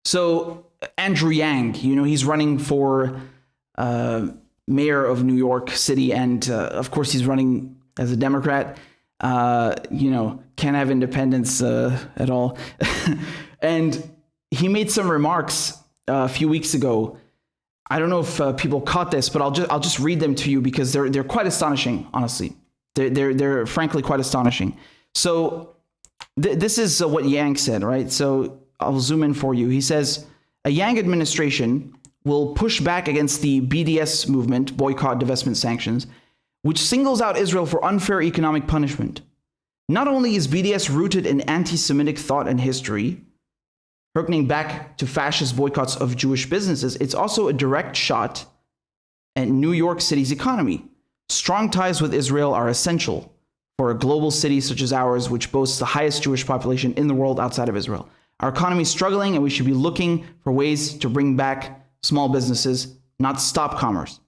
So Andrew Yang, he's running for mayor of New York City, and of course he's running as a Democrat. Can't have independence at all. And he made some remarks a few weeks ago. I don't know if people caught this, but I'll just read them to you because they're quite astonishing. Honestly, they're frankly quite astonishing. So this is what Yang said, right? So I'll zoom in for you. He says a Yang administration will push back against the BDS movement, boycott, divestment, sanctions, which singles out Israel for unfair economic punishment. Not only is BDS rooted in anti-Semitic thought and history, harkening back to fascist boycotts of Jewish businesses, it's also a direct shot at New York City's economy. Strong ties with Israel are essential for a global city such as ours, which boasts the highest Jewish population in the world outside of Israel. Our economy is struggling, and we should be looking for ways to bring back small businesses, not stop commerce.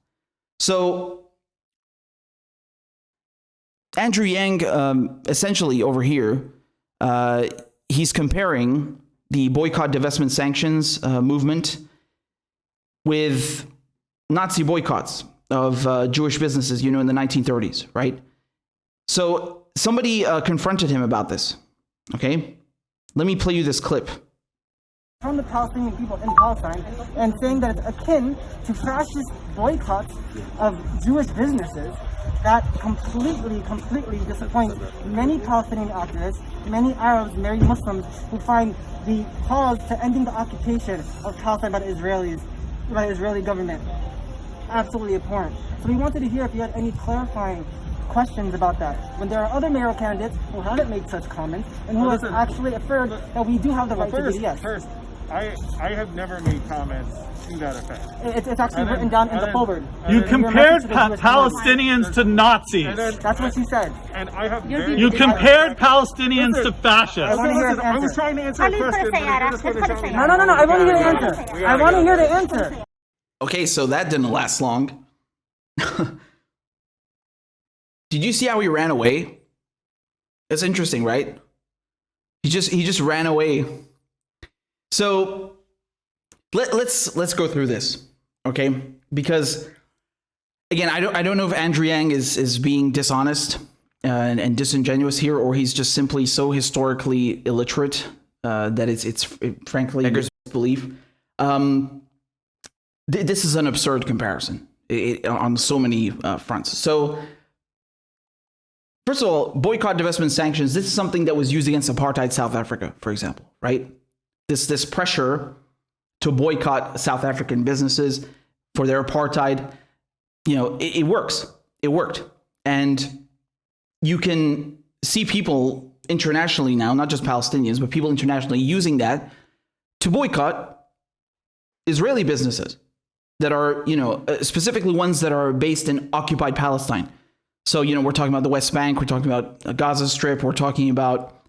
So Andrew Yang, essentially over here, he's comparing the boycott, divestment, sanctions movement with Nazi boycotts of Jewish businesses, in the 1930s, right? So somebody confronted him about this, okay? Let me play you this clip. From the Palestinian people in Palestine, and saying that it's akin to fascist boycotts of Jewish businesses that completely disappoint many Palestinian activists, many Arabs, many Muslims who find the cause to ending the occupation of Palestine by the Israeli government absolutely abhorrent. So we wanted to hear if you had any clarifying questions about that, when there are other mayoral candidates who haven't made such comments and who have actually affirmed that we do have the right to BDS. First, I have never made comments to that effect. It's actually written down in the forward. You compared Palestinians to Nazis. That's what you said. And I have You compared Palestinians to fascists. I was trying to answer a question. No. I want to hear the answer. I want to hear the answer. Okay, so that didn't last long. Did you see how he ran away? It's interesting, right? He just ran away. So let's go through this, okay? Because again, I don't know if Andrew Yang is being dishonest and disingenuous here, or he's just simply so historically illiterate that it's frankly beggars belief. This is an absurd comparison on so many fronts. So first of all, boycott, divestment, sanctions, this is something that was used against apartheid South Africa, for example, right? This pressure to boycott South African businesses for their apartheid, it works. It worked. And you can see people internationally now, not just Palestinians, but people internationally using that to boycott Israeli businesses that are, specifically ones that are based in occupied Palestine. So, we're talking about the West Bank, we're talking about Gaza Strip, we're talking about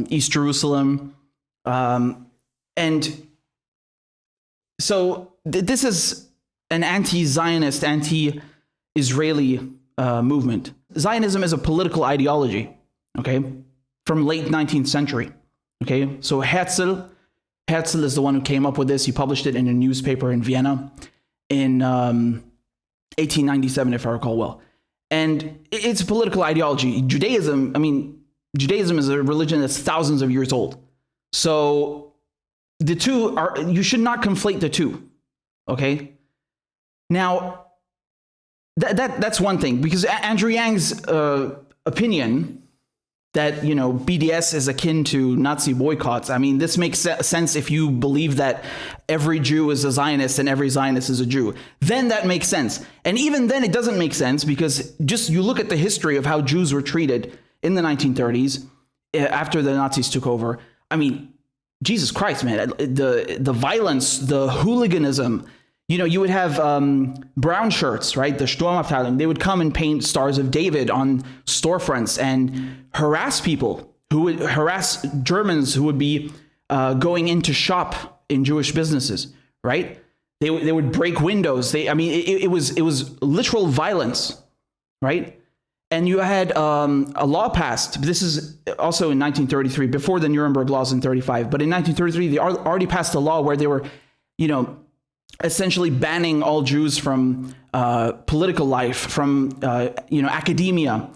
East Jerusalem. And so this is an anti-Zionist, anti-Israeli movement. Zionism is a political ideology, okay, from late 19th century, okay? So Herzl is the one who came up with this. He published it in a newspaper in Vienna in 1897, if I recall well. And it's a political ideology. Judaism is a religion that's thousands of years old. So the two you should not conflate the two, okay? Now, that's one thing, because Andrew Yang's opinion that, BDS is akin to Nazi boycotts, this makes sense if you believe that every Jew is a Zionist and every Zionist is a Jew. Then that makes sense. And even then it doesn't make sense, because just you look at the history of how Jews were treated in the 1930s after the Nazis took over. Jesus Christ, man, the violence, the hooliganism, you would have brown shirts, right? The Sturmabteilung, they would come and paint Stars of David on storefronts and harass people, who would harass Germans who would be going in to shop in Jewish businesses, right? They would break windows. It was literal violence, right? And you had a law passed. This is also in 1933, before the Nuremberg laws in 35. But in 1933, they already passed a law where they were, essentially banning all Jews from political life, from academia,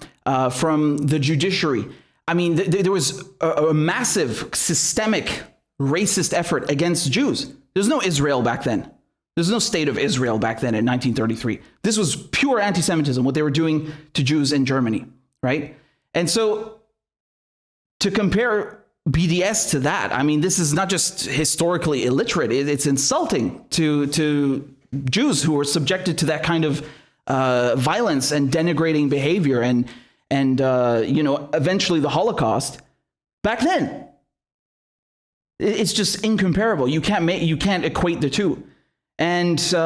from the judiciary. I mean, there was a massive systemic racist effort against Jews. There's no Israel back then. There's no state of Israel back then in 1933. This was pure anti-Semitism, what they were doing to Jews in Germany, right? And so to compare BDS to that, I mean, this is not just historically illiterate. It's insulting to Jews who were subjected to that kind of violence and denigrating behavior and eventually the Holocaust back then. It's just incomparable. You can't equate the two. And, ask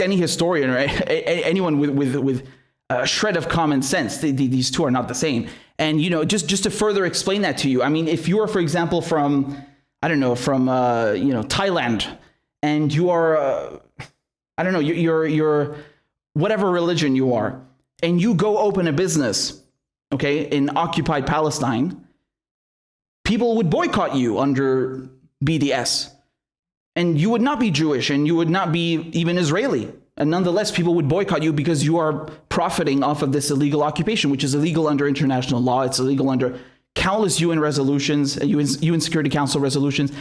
any historian or anyone with a shred of common sense. These two are not the same. And, just to further explain that to you, I mean, if you are, for example, from Thailand, and you are, you're whatever religion you are, and you go open a business, okay, in occupied Palestine, people would boycott you under BDS. And you would not be Jewish, and you would not be even Israeli. And nonetheless, people would boycott you because you are profiting off of this illegal occupation, which is illegal under international law. It's illegal under countless UN resolutions, UN Security Council resolutions.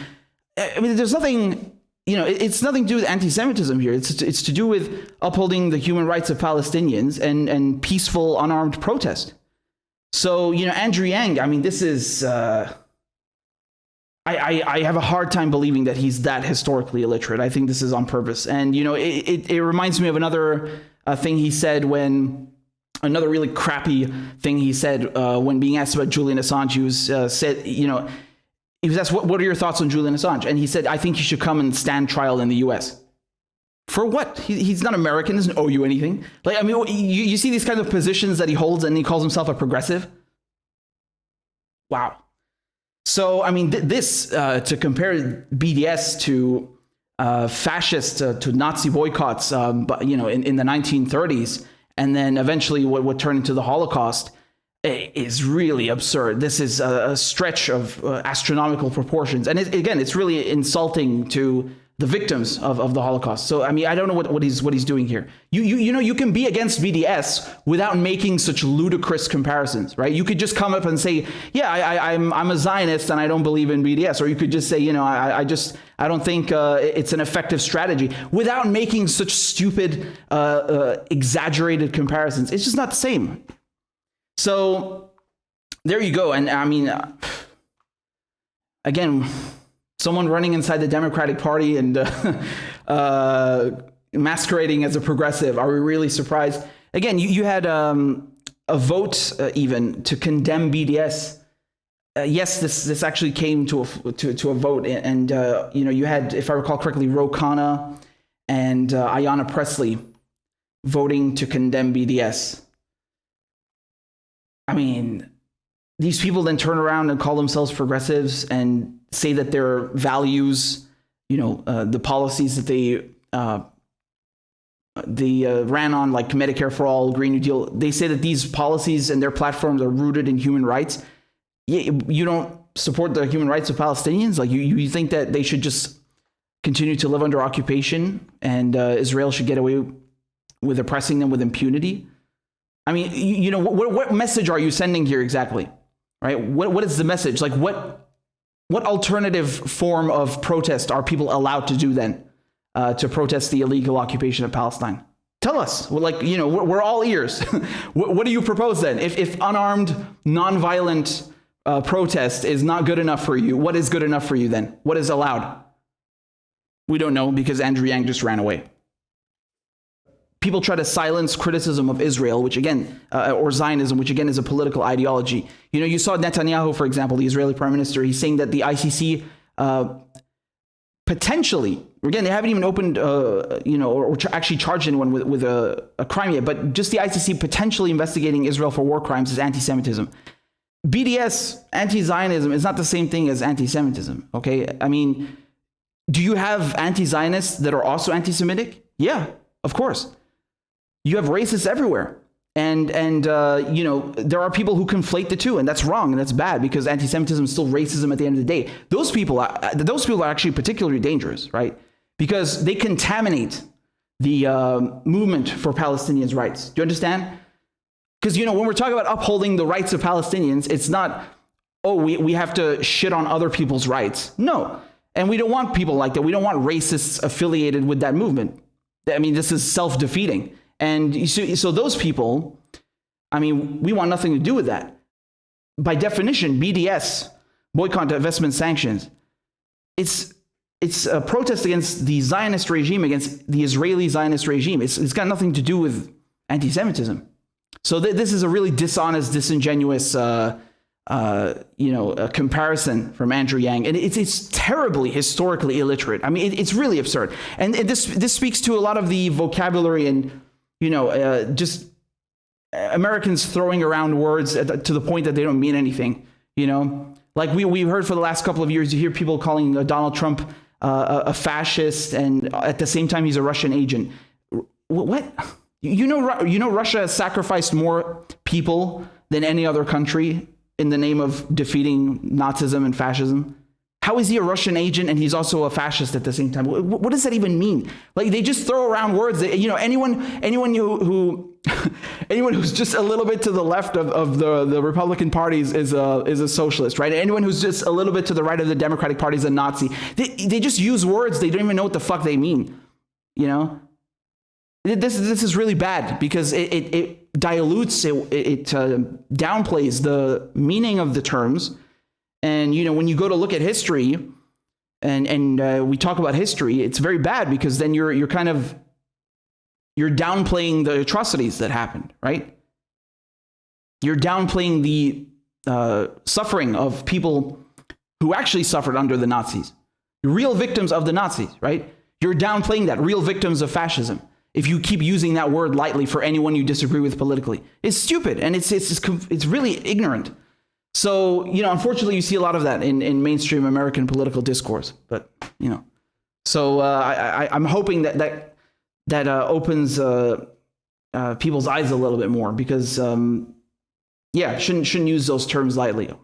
I mean, there's nothing, it's nothing to do with anti-Semitism here. It's to do with upholding the human rights of Palestinians and peaceful, unarmed protest. So, Andrew Yang, I mean, this is... I have a hard time believing that he's that historically illiterate. I think this is on purpose. And, it reminds me of another thing he said another really crappy thing he said when being asked about Julian Assange. He was he was asked, what are your thoughts on Julian Assange? And he said, I think he should come and stand trial in the US. For what? He's not American, doesn't owe you anything. Like, I mean, you see these kinds of positions that he holds and he calls himself a progressive? Wow. So, I mean, this, to compare BDS to fascist, to Nazi boycotts, in the 1930s, and then eventually what would turn into the Holocaust, is really absurd. This is a stretch of astronomical proportions. And again, it's really insulting to the victims of the Holocaust. So, I mean, I don't know what he's doing here. You can be against BDS without making such ludicrous comparisons, right? You could just come up and say, yeah, I'm a Zionist and I don't believe in BDS. Or you could just say, I don't think it's an effective strategy, without making such stupid, exaggerated comparisons. It's just not the same. So there you go. And I mean, again, someone running inside the Democratic Party and masquerading as a progressive. Are we really surprised? Again, you had a vote even to condemn BDS. Yes, this actually came to a vote, and you had, if I recall correctly, Ro Khanna and Ayanna Pressley voting to condemn BDS. I mean, these people then turn around and call themselves progressives and say that their values, the policies that they ran on, like Medicare for All, Green New Deal, they say that these policies and their platforms are rooted in human rights. You don't support the human rights of Palestinians? Like you think that they should just continue to live under occupation and Israel should get away with oppressing them with impunity? I mean, what message are you sending here exactly? Right? What is the message? Like what alternative form of protest are people allowed to do then to protest the illegal occupation of Palestine? Tell us. We're all ears. What do you propose then? If unarmed, nonviolent protest is not good enough for you, what is good enough for you then? What is allowed? We don't know because Andrew Yang just ran away. People try to silence criticism of Israel, which again, or Zionism, which again is a political ideology. You saw Netanyahu, for example, the Israeli prime minister, he's saying that the ICC potentially, again, they haven't even opened, or actually charged anyone with a crime yet, but just the ICC potentially investigating Israel for war crimes is anti-Semitism. BDS, anti-Zionism, is not the same thing as anti-Semitism, okay? I mean, do you have anti-Zionists that are also anti-Semitic? Yeah, of course. You have racists everywhere. And you know, there are people who conflate the two, and that's wrong and that's bad, because anti-Semitism is still racism at the end of the day. Those people are actually particularly dangerous, right? Because they contaminate the movement for Palestinians' rights. Do you understand? Because, you know, when we're talking about upholding the rights of Palestinians, it's not, oh, we have to shit on other people's rights. No. And we don't want people like that. We don't want racists affiliated with that movement. I mean, this is self-defeating. And so those people, I mean, we want nothing to do with that. By definition, BDS, boycott, divestment, sanctions, it's a protest against the Zionist regime, against the Israeli Zionist regime. It's got nothing to do with anti-Semitism. So this is a really dishonest, disingenuous, a comparison from Andrew Yang, and it's terribly historically illiterate. I mean, it's really absurd, and this speaks to a lot of the vocabulary and just Americans throwing around words to the point that they don't mean anything. You know, like we've heard for the last couple of years, you hear people calling Donald Trump a fascist, and at the same time he's a Russian agent. What? You know, Russia has sacrificed more people than any other country in the name of defeating Nazism and fascism. How is he a Russian agent and he's also a fascist at the same time? What does that even mean? Like, they just throw around words that, you know, anyone who anyone who's just a little bit to the left of the Republican Party is a socialist, right? Anyone who's just a little bit to the right of the Democratic Party is a Nazi. They just use words they don't even know what the fuck they mean, you know? This is really bad because it dilutes, it downplays the meaning of the terms. And, you know, when you go to look at history and we talk about history, it's very bad because then you're downplaying the atrocities that happened, right? You're downplaying the suffering of people who actually suffered under the Nazis, real victims of the Nazis, right? You're downplaying that, real victims of fascism. If you keep using that word lightly for anyone you disagree with politically, it's stupid and it's really ignorant. So, you know, unfortunately, you see a lot of that in mainstream American political discourse. But, you know, so I'm hoping that opens people's eyes a little bit more because, shouldn't use those terms lightly.